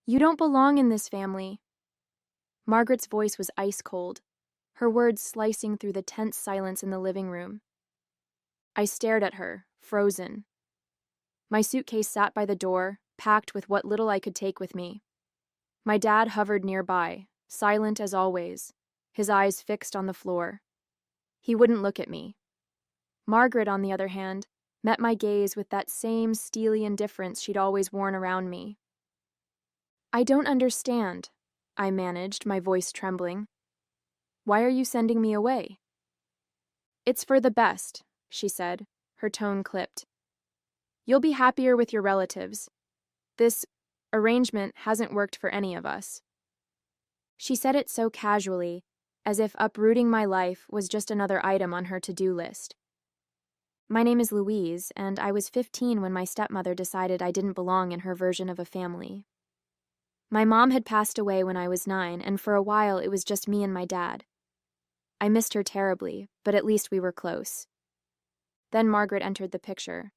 You don't belong in this family. Margaret's voice was ice cold, her words slicing through the tense silence in the living room. I stared at her, frozen. My suitcase sat by the door, packed with what little I could take with me. My dad hovered nearby, silent as always, his eyes fixed on the floor. He wouldn't look at me. Margaret, on the other hand, met my gaze with that same steely indifference she'd always worn around me. I don't understand, I managed, my voice trembling. Why are you sending me away? It's for the best, she said, her tone clipped. You'll be happier with your relatives. This arrangement hasn't worked for any of us. She said it so casually, as if uprooting my life was just another item on her to-do list. My name is Louise, and I was 15 when my stepmother decided I didn't belong in her version of a family. My mom had passed away when I was 9, and for a while it was just me and my dad. I missed her terribly, but at least we were close. Then Margaret entered the picture.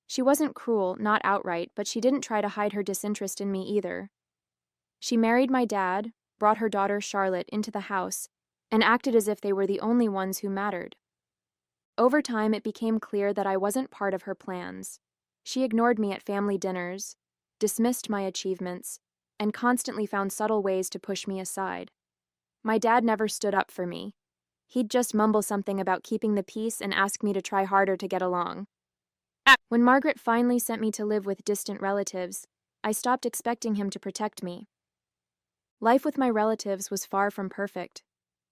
She wasn't cruel, not outright, but she didn't try to hide her disinterest in me either. She married my dad, brought her daughter Charlotte into the house, and acted as if they were the only ones who mattered. Over time, it became clear that I wasn't part of her plans. She ignored me at family dinners, dismissed my achievements, and constantly found subtle ways to push me aside. My dad never stood up for me. He'd just mumble something about keeping the peace and ask me to try harder to get along. When Margaret finally sent me to live with distant relatives, I stopped expecting him to protect me. Life with my relatives was far from perfect.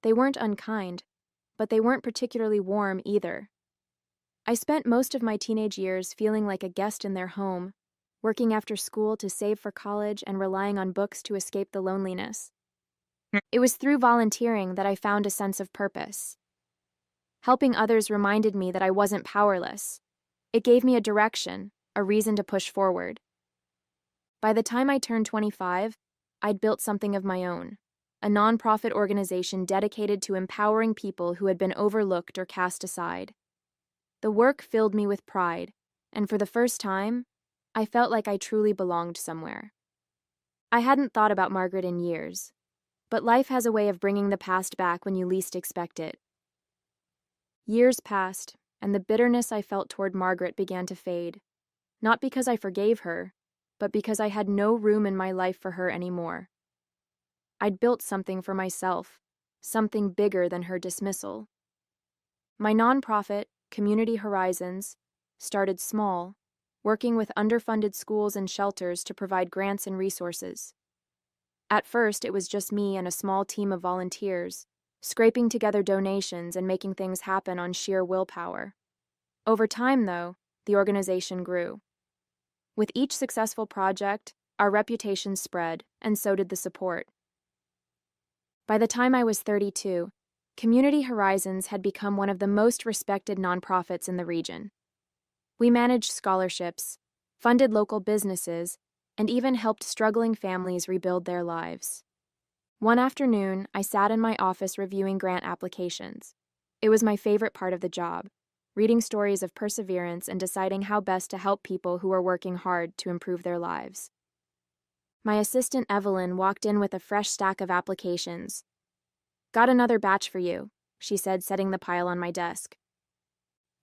They weren't unkind, but they weren't particularly warm either. I spent most of my teenage years feeling like a guest in their home, working after school to save for college and relying on books to escape the loneliness. It was through volunteering that I found a sense of purpose. Helping others reminded me that I wasn't powerless. It gave me a direction, a reason to push forward. By the time I turned 25, I'd built something of my own, a nonprofit organization dedicated to empowering people who had been overlooked or cast aside. The work filled me with pride, and for the first time, I felt like I truly belonged somewhere. I hadn't thought about Margaret in years, but life has a way of bringing the past back when you least expect it. Years passed, and the bitterness I felt toward Margaret began to fade, not because I forgave her, but because I had no room in my life for her anymore. I'd built something for myself, something bigger than her dismissal. My nonprofit, Community Horizons, started small, working with underfunded schools and shelters to provide grants and resources. At first, it was just me and a small team of volunteers, scraping together donations and making things happen on sheer willpower. Over time, though, the organization grew. With each successful project, our reputation spread, and so did the support. By the time I was 32, Community Horizons had become one of the most respected nonprofits in the region. We managed scholarships, funded local businesses, and even helped struggling families rebuild their lives. One afternoon, I sat in my office reviewing grant applications. It was my favorite part of the job, reading stories of perseverance and deciding how best to help people who were working hard to improve their lives. My assistant Evelyn walked in with a fresh stack of applications. "Got another batch for you," she said, setting the pile on my desk.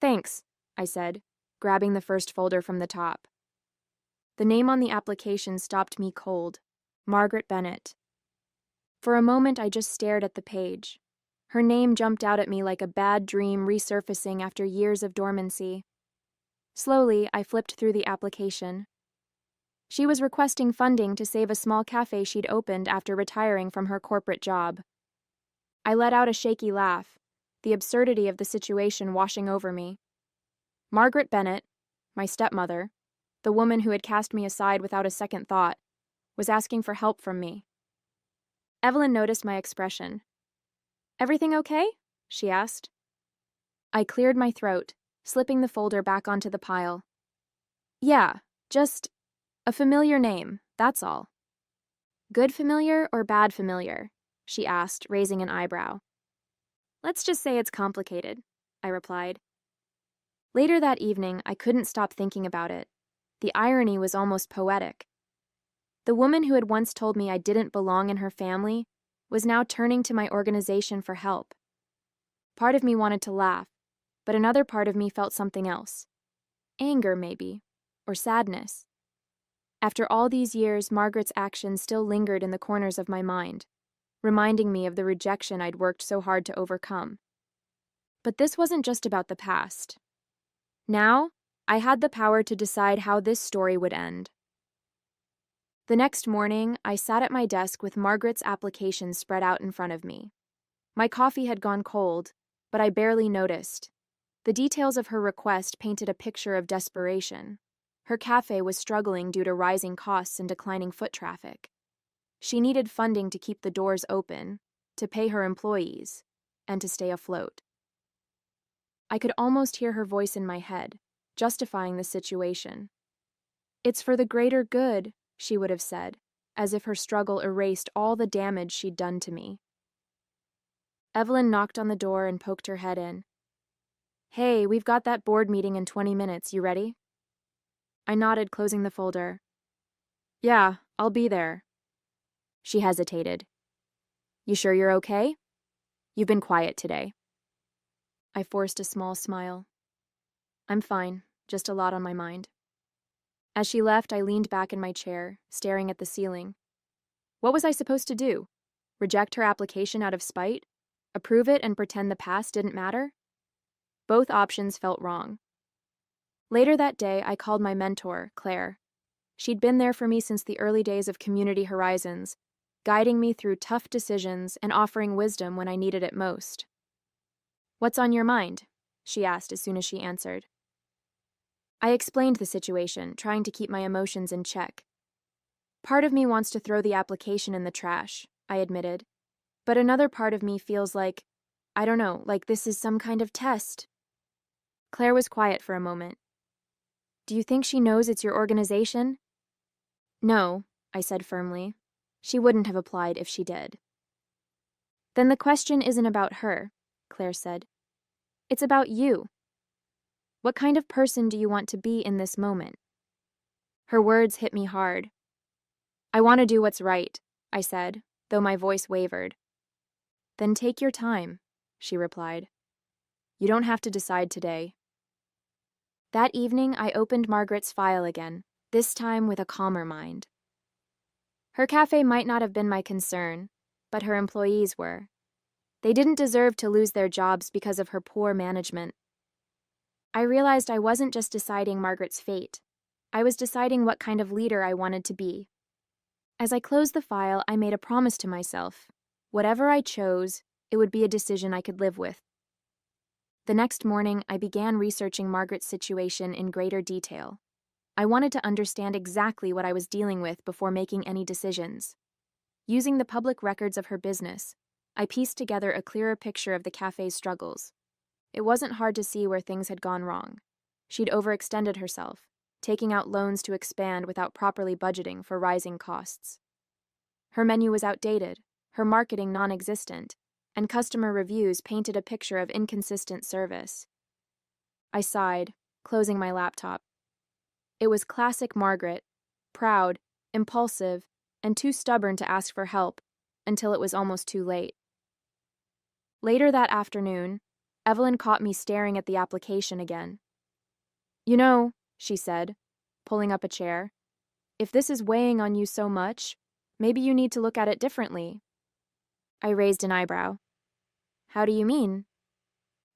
"Thanks," I said, grabbing the first folder from the top. The name on the application stopped me cold. Margaret Bennett. For a moment, I just stared at the page. Her name jumped out at me like a bad dream resurfacing after years of dormancy. Slowly, I flipped through the application. She was requesting funding to save a small cafe she'd opened after retiring from her corporate job. I let out a shaky laugh, the absurdity of the situation washing over me. Margaret Bennett, my stepmother, the woman who had cast me aside without a second thought, was asking for help from me. Evelyn noticed my expression. "Everything okay?" she asked. I cleared my throat, slipping the folder back onto the pile. "Yeah, just a familiar name, that's all." "Good familiar or bad familiar?" she asked, raising an eyebrow. "Let's just say it's complicated," I replied. Later that evening, I couldn't stop thinking about it. The irony was almost poetic. The woman who had once told me I didn't belong in her family was now turning to my organization for help. Part of me wanted to laugh, but another part of me felt something else. Anger, maybe, or sadness. After all these years, Margaret's actions still lingered in the corners of my mind, reminding me of the rejection I'd worked so hard to overcome. But this wasn't just about the past. Now, I had the power to decide how this story would end. The next morning, I sat at my desk with Margaret's application spread out in front of me. My coffee had gone cold, but I barely noticed. The details of her request painted a picture of desperation. Her cafe was struggling due to rising costs and declining foot traffic. She needed funding to keep the doors open, to pay her employees, and to stay afloat. I could almost hear her voice in my head, justifying the situation. "It's for the greater good," she would have said, as if her struggle erased all the damage she'd done to me. Evelyn knocked on the door and poked her head in. "Hey, we've got that board meeting in 20 minutes. You ready?" I nodded, closing the folder. "Yeah, I'll be there." She hesitated. "You sure you're okay? You've been quiet today." I forced a small smile. "I'm fine, just a lot on my mind." As she left, I leaned back in my chair, staring at the ceiling. What was I supposed to do? Reject her application out of spite? Approve it and pretend the past didn't matter? Both options felt wrong. Later that day, I called my mentor, Claire. She'd been there for me since the early days of Community Horizons, guiding me through tough decisions and offering wisdom when I needed it most. "What's on your mind?" she asked as soon as she answered. I explained the situation, trying to keep my emotions in check. "Part of me wants to throw the application in the trash," I admitted. "But another part of me feels like, I don't know, like this is some kind of test." Claire was quiet for a moment. "Do you think she knows it's your organization?" "No," I said firmly. "She wouldn't have applied if she did." "Then the question isn't about her," Claire said. "It's about you. What kind of person do you want to be in this moment?" Her words hit me hard. "I want to do what's right," I said, though my voice wavered. "Then take your time," she replied. "You don't have to decide today." That evening, I opened Margaret's file again, this time with a calmer mind. Her cafe might not have been my concern, but her employees were. They didn't deserve to lose their jobs because of her poor management. I realized I wasn't just deciding Margaret's fate. I was deciding what kind of leader I wanted to be. As I closed the file, I made a promise to myself. Whatever I chose, it would be a decision I could live with. The next morning, I began researching Margaret's situation in greater detail. I wanted to understand exactly what I was dealing with before making any decisions. Using the public records of her business, I pieced together a clearer picture of the cafe's struggles. It wasn't hard to see where things had gone wrong. She'd overextended herself, taking out loans to expand without properly budgeting for rising costs. Her menu was outdated, her marketing non-existent, and customer reviews painted a picture of inconsistent service. I sighed, closing my laptop. It was classic Margaret, proud, impulsive, and too stubborn to ask for help until it was almost too late. Later that afternoon, Evelyn caught me staring at the application again. "You know," she said, pulling up a chair, "if this is weighing on you so much, maybe you need to look at it differently." I raised an eyebrow. "How do you mean?"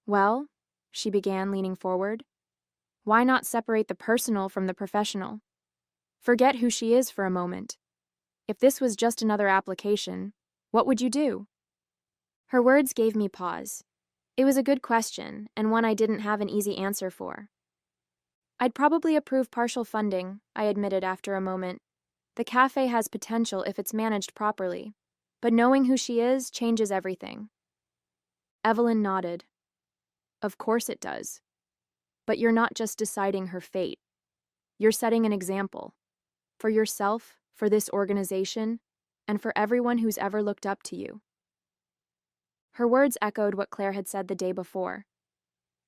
"Well," she began, leaning forward, "why not separate the personal from the professional? Forget who she is for a moment. If this was just another application, what would you do?" Her words gave me pause. It was a good question, and one I didn't have an easy answer for. "I'd probably approve partial funding," I admitted after a moment. "The cafe has potential if it's managed properly, but knowing who she is changes everything." Evelyn nodded. "Of course it does. But you're not just deciding her fate. You're setting an example. For yourself, for this organization, and for everyone who's ever looked up to you." Her words echoed what Claire had said the day before.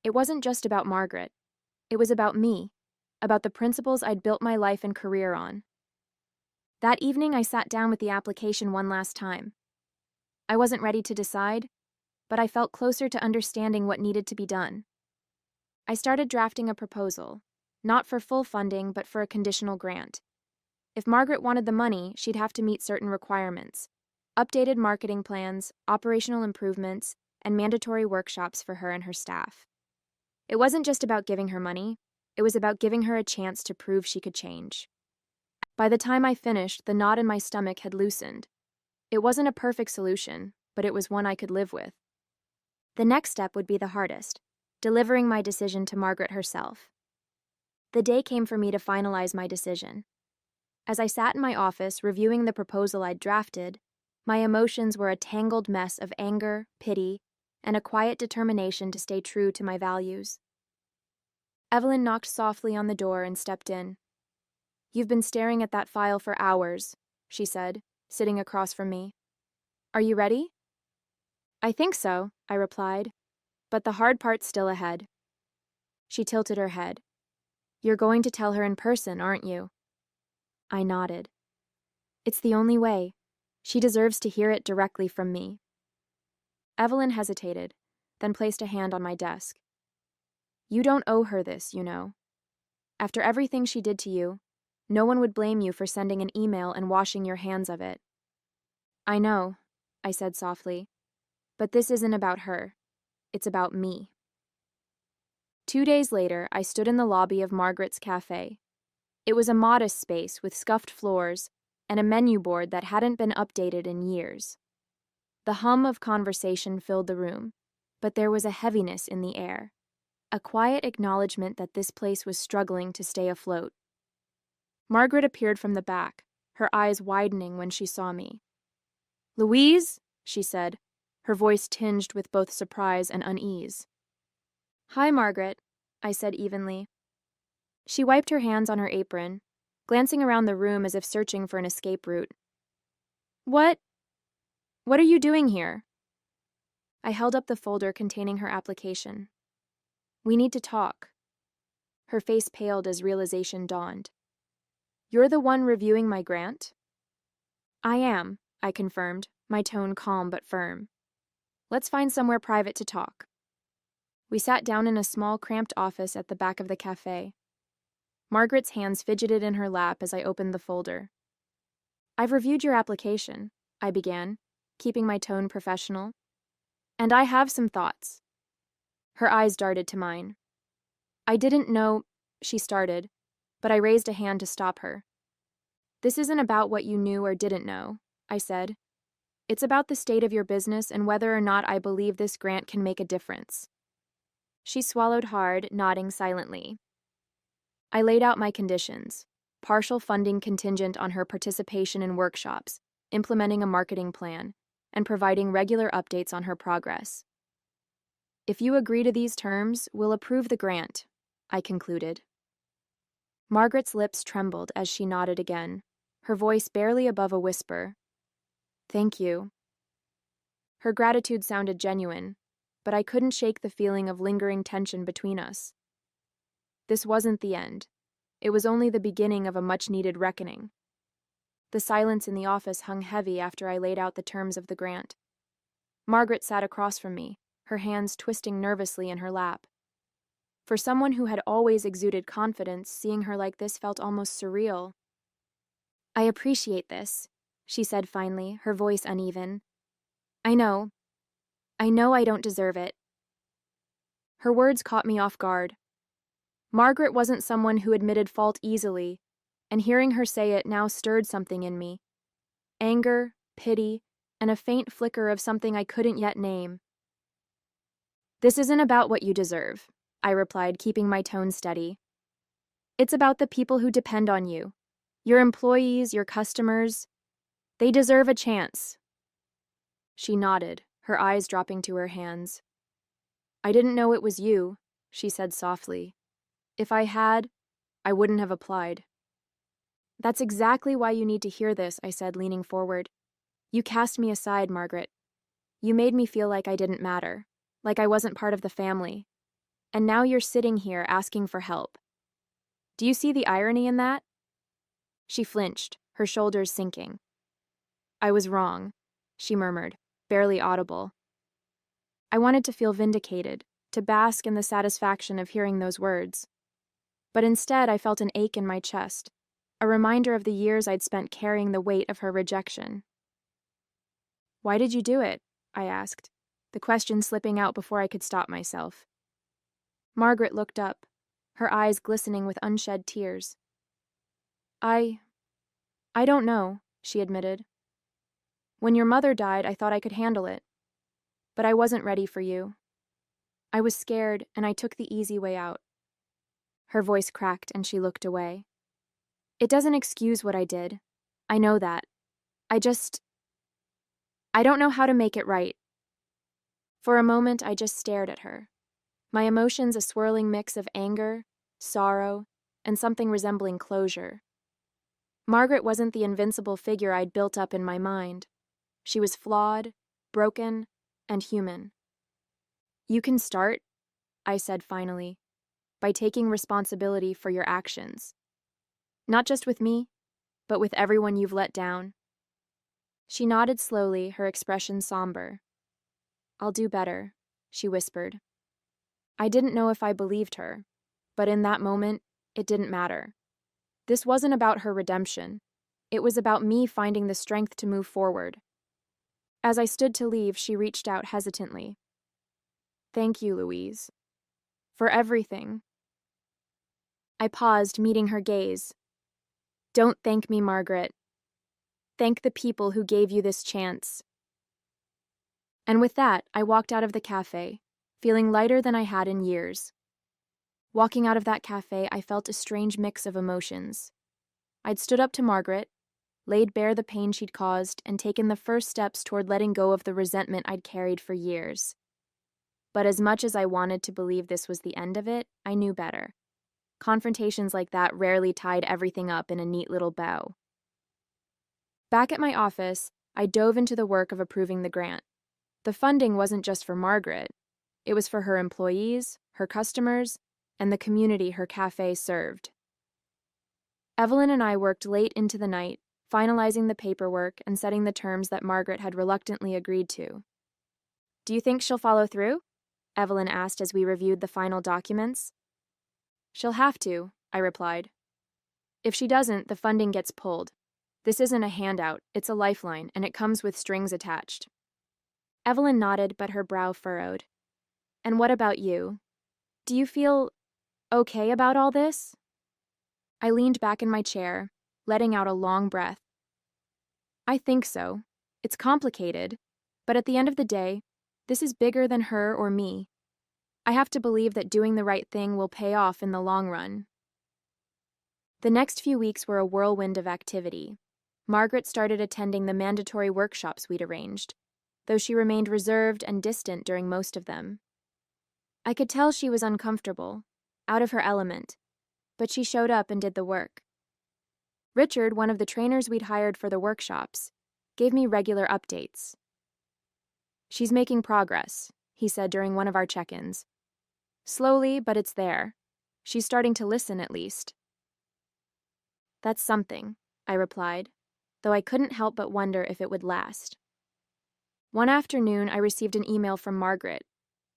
It wasn't just about Margaret. It was about me, about the principles I'd built my life and career on. That evening, I sat down with the application one last time. I wasn't ready to decide, but I felt closer to understanding what needed to be done. I started drafting a proposal, not for full funding, but for a conditional grant. If Margaret wanted the money, she'd have to meet certain requirements: updated marketing plans, operational improvements, and mandatory workshops for her and her staff. It wasn't just about giving her money, it was about giving her a chance to prove she could change. By the time I finished, the knot in my stomach had loosened. It wasn't a perfect solution, but it was one I could live with. The next step would be the hardest: delivering my decision to Margaret herself. The day came for me to finalize my decision. As I sat in my office reviewing the proposal I'd drafted, my emotions were a tangled mess of anger, pity, and a quiet determination to stay true to my values. Evelyn knocked softly on the door and stepped in. "You've been staring at that file for hours," she said, sitting across from me. "Are you ready?" "I think so," I replied, "but the hard part's still ahead." She tilted her head. "You're going to tell her in person, aren't you?" I nodded. "It's the only way. She deserves to hear it directly from me." Evelyn hesitated, then placed a hand on my desk. "You don't owe her this, you know. After everything she did to you, no one would blame you for sending an email and washing your hands of it." "I know," I said softly, "but this isn't about her. It's about me." 2 days later, I stood in the lobby of Margaret's cafe. It was a modest space with scuffed floors and a menu board that hadn't been updated in years. The hum of conversation filled the room, but there was a heaviness in the air, a quiet acknowledgement that this place was struggling to stay afloat. Margaret appeared from the back, her eyes widening when she saw me. "Louise," she said, her voice tinged with both surprise and unease. "Hi, Margaret," I said evenly. She wiped her hands on her apron, glancing around the room as if searching for an escape route. What are you doing here?" I held up the folder containing her application. "We need to talk." Her face paled as realization dawned. "You're the one reviewing my grant?" "I am," I confirmed, my tone calm but firm. "Let's find somewhere private to talk." We sat down in a small, cramped office at the back of the cafe. Margaret's hands fidgeted in her lap as I opened the folder. "I've reviewed your application," I began, keeping my tone professional. "And I have some thoughts." Her eyes darted to mine. "I didn't know," she started, but I raised a hand to stop her. "This isn't about what you knew or didn't know," I said. "It's about the state of your business and whether or not I believe this grant can make a difference." She swallowed hard, nodding silently. I laid out my conditions: partial funding contingent on her participation in workshops, implementing a marketing plan, and providing regular updates on her progress. "If you agree to these terms, we'll approve the grant," I concluded. Margaret's lips trembled as she nodded again, her voice barely above a whisper. "Thank you." Her gratitude sounded genuine, but I couldn't shake the feeling of lingering tension between us. This wasn't the end. It was only the beginning of a much-needed reckoning. The silence in the office hung heavy after I laid out the terms of the grant. Margaret sat across from me, her hands twisting nervously in her lap. For someone who had always exuded confidence, seeing her like this felt almost surreal. "I appreciate this," she said finally, her voice uneven. I know I don't deserve it." Her words caught me off guard. Margaret wasn't someone who admitted fault easily, and hearing her say it now stirred something in me. Anger, pity, and a faint flicker of something I couldn't yet name. "This isn't about what you deserve," I replied, keeping my tone steady. "It's about the people who depend on you. Your employees, your customers. They deserve a chance." She nodded, her eyes dropping to her hands. "I didn't know it was you," she said softly. "If I had, I wouldn't have applied." "That's exactly why you need to hear this," I said, leaning forward. "You cast me aside, Margaret. You made me feel like I didn't matter, like I wasn't part of the family. And now you're sitting here asking for help. Do you see the irony in that?" She flinched, her shoulders sinking. "I was wrong," she murmured, barely audible. I wanted to feel vindicated, to bask in the satisfaction of hearing those words. But instead, I felt an ache in my chest, a reminder of the years I'd spent carrying the weight of her rejection. "Why did you do it?" I asked, the question slipping out before I could stop myself. Margaret looked up, her eyes glistening with unshed tears. I don't know," she admitted. "When your mother died, I thought I could handle it. But I wasn't ready for you. I was scared, and I took the easy way out." Her voice cracked, and she looked away. "It doesn't excuse what I did. I know that. I don't know how to make it right." For a moment, I just stared at her, my emotions a swirling mix of anger, sorrow, and something resembling closure. Margaret wasn't the invincible figure I'd built up in my mind. She was flawed, broken, and human. "You can start," I said finally, "by taking responsibility for your actions. Not just with me, but with everyone you've let down." She nodded slowly, her expression somber. "I'll do better," she whispered. I didn't know if I believed her, but in that moment, it didn't matter. This wasn't about her redemption. It was about me finding the strength to move forward. As I stood to leave, she reached out hesitantly. "Thank you, Louise. For everything." I paused, meeting her gaze. "Don't thank me, Margaret. Thank the people who gave you this chance." And with that, I walked out of the cafe, feeling lighter than I had in years. Walking out of that cafe, I felt a strange mix of emotions. I'd stood up to Margaret, laid bare the pain she'd caused, and taken the first steps toward letting go of the resentment I'd carried for years. But as much as I wanted to believe this was the end of it, I knew better. Confrontations like that rarely tied everything up in a neat little bow. Back at my office, I dove into the work of approving the grant. The funding wasn't just for Margaret. It was for her employees, her customers, and the community her cafe served. Evelyn and I worked late into the night, finalizing the paperwork and setting the terms that Margaret had reluctantly agreed to. "Do you think she'll follow through?" Evelyn asked as we reviewed the final documents. "She'll have to," I replied. "If she doesn't, the funding gets pulled. This isn't a handout, it's a lifeline, and it comes with strings attached." Evelyn nodded, but her brow furrowed. "And what about you? Do you feel okay about all this?" I leaned back in my chair, letting out a long breath. "I think so. It's complicated, but at the end of the day, this is bigger than her or me. I have to believe that doing the right thing will pay off in the long run." The next few weeks were a whirlwind of activity. Margaret started attending the mandatory workshops we'd arranged, though she remained reserved and distant during most of them. I could tell she was uncomfortable, out of her element, but she showed up and did the work. Richard, one of the trainers we'd hired for the workshops, gave me regular updates. "She's making progress," he said during one of our check-ins. "Slowly, but it's there. She's starting to listen, at least." "That's something," I replied, though I couldn't help but wonder if it would last. One afternoon, I received an email from Margaret.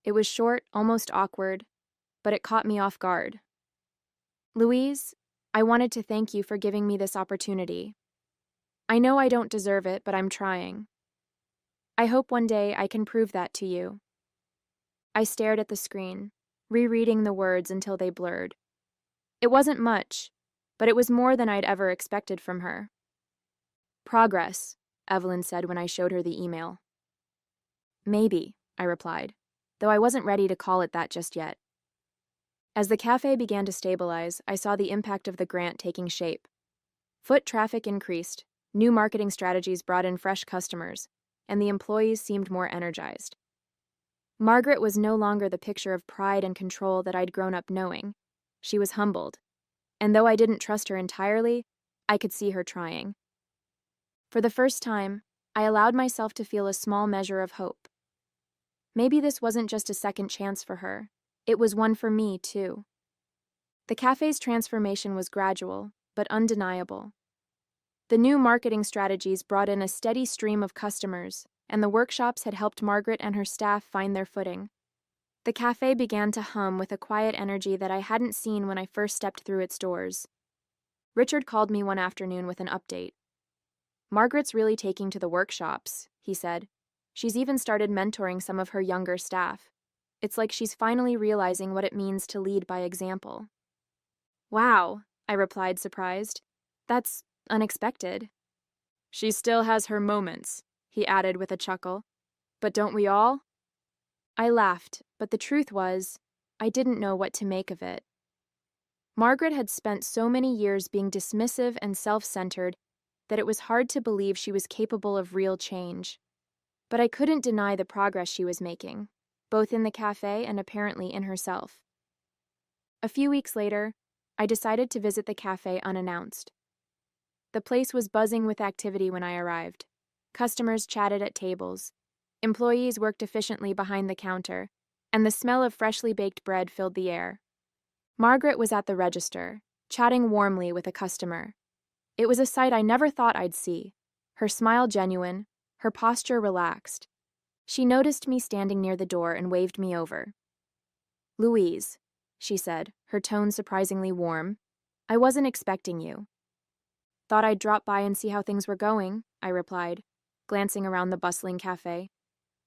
It was short, almost awkward, but it caught me off guard. "Louise, I wanted to thank you for giving me this opportunity. I know I don't deserve it, but I'm trying. I hope one day I can prove that to you." I stared at the screen, rereading the words until they blurred. It wasn't much, but it was more than I'd ever expected from her. "Progress," Evelyn said when I showed her the email. "Maybe," I replied, though I wasn't ready to call it that just yet. As the cafe began to stabilize, I saw the impact of the grant taking shape. Foot traffic increased, new marketing strategies brought in fresh customers, and the employees seemed more energized. Margaret was no longer the picture of pride and control that I'd grown up knowing. She was humbled, and though I didn't trust her entirely, I could see her trying. For the first time, I allowed myself to feel a small measure of hope. Maybe this wasn't just a second chance for her. It was one for me, too. The cafe's transformation was gradual, but undeniable. The new marketing strategies brought in a steady stream of customers, and the workshops had helped Margaret and her staff find their footing. The cafe began to hum with a quiet energy that I hadn't seen when I first stepped through its doors. Richard called me one afternoon with an update. "Margaret's really taking to the workshops," he said. "She's even started mentoring some of her younger staff. It's like she's finally realizing what it means to lead by example." "Wow," I replied, surprised. "That's unexpected." "She still has her moments," he added with a chuckle. "But don't we all?" I laughed, but the truth was, I didn't know what to make of it. Margaret had spent so many years being dismissive and self-centered that it was hard to believe she was capable of real change. But I couldn't deny the progress she was making, both in the cafe and apparently in herself. A few weeks later, I decided to visit the cafe unannounced. The place was buzzing with activity when I arrived. Customers chatted at tables, employees worked efficiently behind the counter, and the smell of freshly baked bread filled the air. Margaret was at the register, chatting warmly with a customer. It was a sight I never thought I'd see, her smile genuine, her posture relaxed. She noticed me standing near the door and waved me over. "Louise," she said, her tone surprisingly warm. "I wasn't expecting you." "Thought I'd drop by and see how things were going," I replied, glancing around the bustling cafe.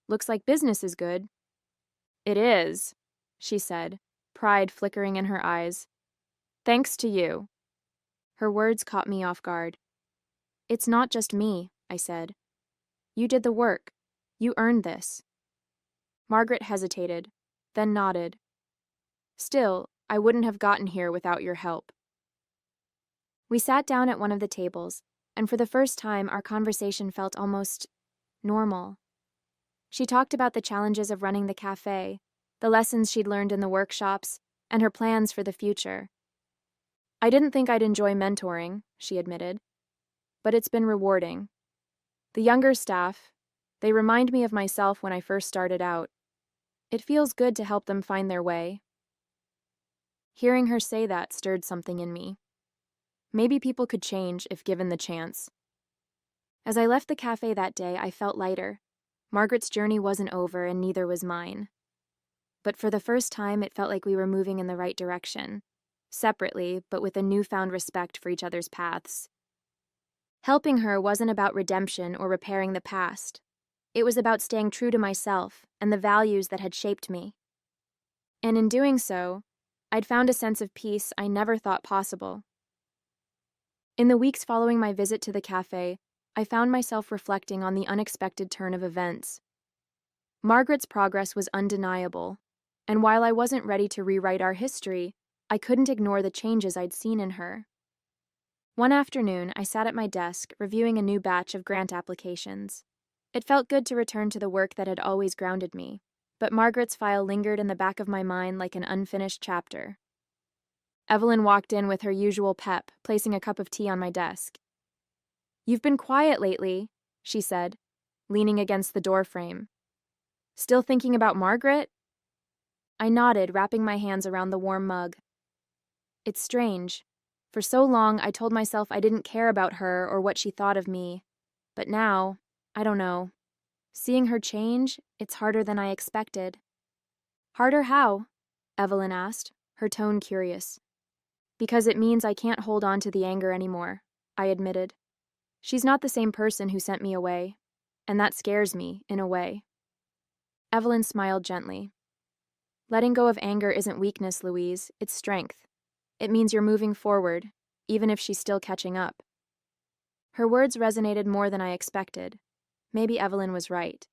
"Looks like business is good." "It is," she said, pride flickering in her eyes. "Thanks to you." Her words caught me off guard. "It's not just me," I said. "You did the work. You earned this." Margaret hesitated, then nodded. "Still, I wouldn't have gotten here without your help." We sat down at one of the tables, and for the first time our conversation felt almost normal. She talked about the challenges of running the cafe, the lessons she'd learned in the workshops, and her plans for the future. "I didn't think I'd enjoy mentoring," she admitted, "but it's been rewarding. The younger staff, they remind me of myself when I first started out. It feels good to help them find their way." Hearing her say that stirred something in me. Maybe people could change if given the chance. As I left the cafe that day, I felt lighter. Margaret's journey wasn't over, and neither was mine. But for the first time, it felt like we were moving in the right direction, separately, but with a newfound respect for each other's paths. Helping her wasn't about redemption or repairing the past. It was about staying true to myself and the values that had shaped me. And in doing so, I'd found a sense of peace I never thought possible. In the weeks following my visit to the cafe, I found myself reflecting on the unexpected turn of events. Margaret's progress was undeniable, and while I wasn't ready to rewrite our history, I couldn't ignore the changes I'd seen in her. One afternoon, I sat at my desk, reviewing a new batch of grant applications. It felt good to return to the work that had always grounded me, but Margaret's file lingered in the back of my mind like an unfinished chapter. Evelyn walked in with her usual pep, placing a cup of tea on my desk. "You've been quiet lately," she said, leaning against the doorframe. "Still thinking about Margaret?" I nodded, wrapping my hands around the warm mug. It's strange. For so long, I told myself I didn't care about her or what she thought of me. But now, I don't know. Seeing her change, it's harder than I expected. "Harder how?" Evelyn asked, her tone curious. "Because it means I can't hold on to the anger anymore," I admitted. "She's not the same person who sent me away, and that scares me, in a way." Evelyn smiled gently. "Letting go of anger isn't weakness, Louise, it's strength. It means you're moving forward, even if she's still catching up." Her words resonated more than I expected. Maybe Evelyn was right.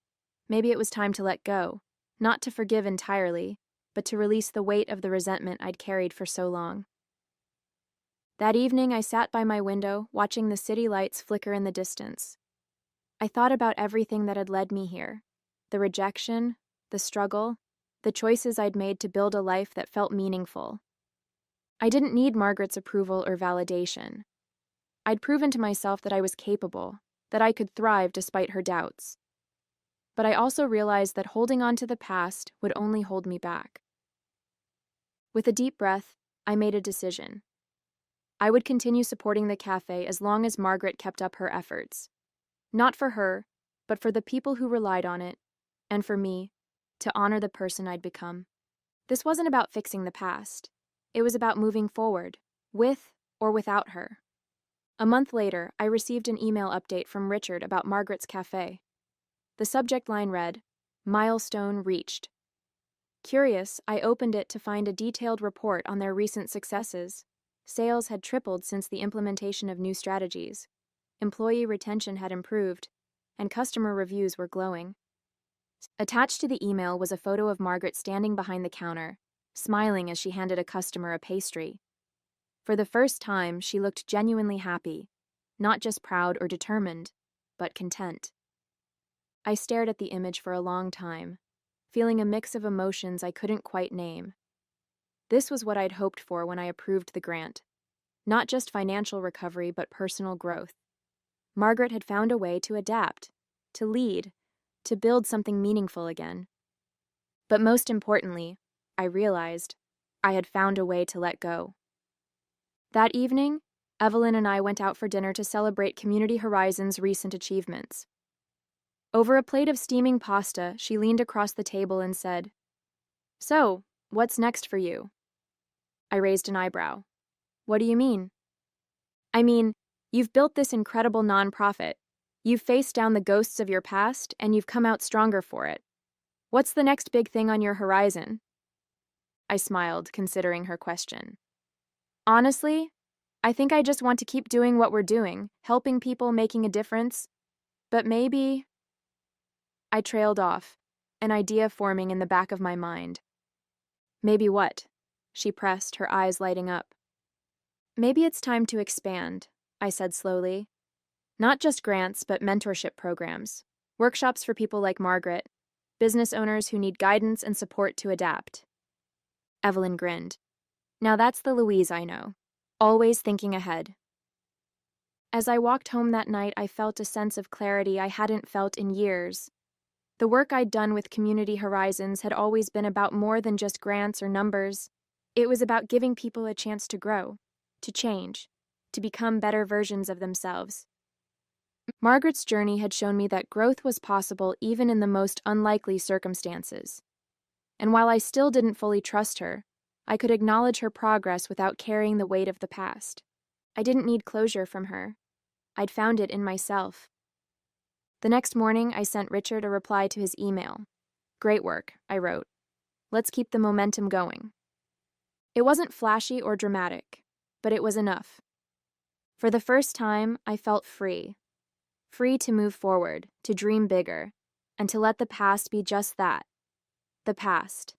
Maybe it was time to let go, not to forgive entirely, but to release the weight of the resentment I'd carried for so long. That evening, I sat by my window, watching the city lights flicker in the distance. I thought about everything that had led me here: the rejection, the struggle, the choices I'd made to build a life that felt meaningful. I didn't need Margaret's approval or validation. I'd proven to myself that I was capable, that I could thrive despite her doubts. But I also realized that holding on to the past would only hold me back. With a deep breath, I made a decision. I would continue supporting the cafe as long as Margaret kept up her efforts. Not for her, but for the people who relied on it, and for me, to honor the person I'd become. This wasn't about fixing the past. It was about moving forward, with or without her. A month later, I received an email update from Richard about Margaret's cafe. The subject line read, "Milestone reached." Curious, I opened it to find a detailed report on their recent successes. Sales had tripled since the implementation of new strategies. Employee retention had improved, and customer reviews were glowing. Attached to the email was a photo of Margaret standing behind the counter, smiling as she handed a customer a pastry. For the first time, she looked genuinely happy, not just proud or determined, but content. I stared at the image for a long time, feeling a mix of emotions I couldn't quite name. This was what I'd hoped for when I approved the grant. Not just financial recovery, but personal growth. Margaret had found a way to adapt, to lead, to build something meaningful again. But most importantly, I realized I had found a way to let go. That evening, Evelyn and I went out for dinner to celebrate Community Horizons' recent achievements. Over a plate of steaming pasta, she leaned across the table and said, "So, what's next for you?" I raised an eyebrow. "What do you mean?" "I mean, you've built this incredible nonprofit. You've faced down the ghosts of your past, and you've come out stronger for it. What's the next big thing on your horizon?" I smiled, considering her question. "Honestly, I think I just want to keep doing what we're doing, helping people, making a difference. But maybe—" I trailed off, an idea forming in the back of my mind. "Maybe what?" she pressed, her eyes lighting up. "Maybe it's time to expand," I said slowly. "Not just grants, but mentorship programs, workshops for people like Margaret, business owners who need guidance and support to adapt." Evelyn grinned. Now that's the Louise I know, always thinking ahead. As I walked home that night, I felt a sense of clarity I hadn't felt in years. The work I'd done with Community Horizons had always been about more than just grants or numbers. It was about giving people a chance to grow, to change, to become better versions of themselves. Margaret's journey had shown me that growth was possible even in the most unlikely circumstances. And while I still didn't fully trust her, I could acknowledge her progress without carrying the weight of the past. I didn't need closure from her. I'd found it in myself. The next morning, I sent Richard a reply to his email. "Great work," I wrote. "Let's keep the momentum going." It wasn't flashy or dramatic, but it was enough. For the first time, I felt free. Free to move forward, to dream bigger, and to let the past be just that, the past.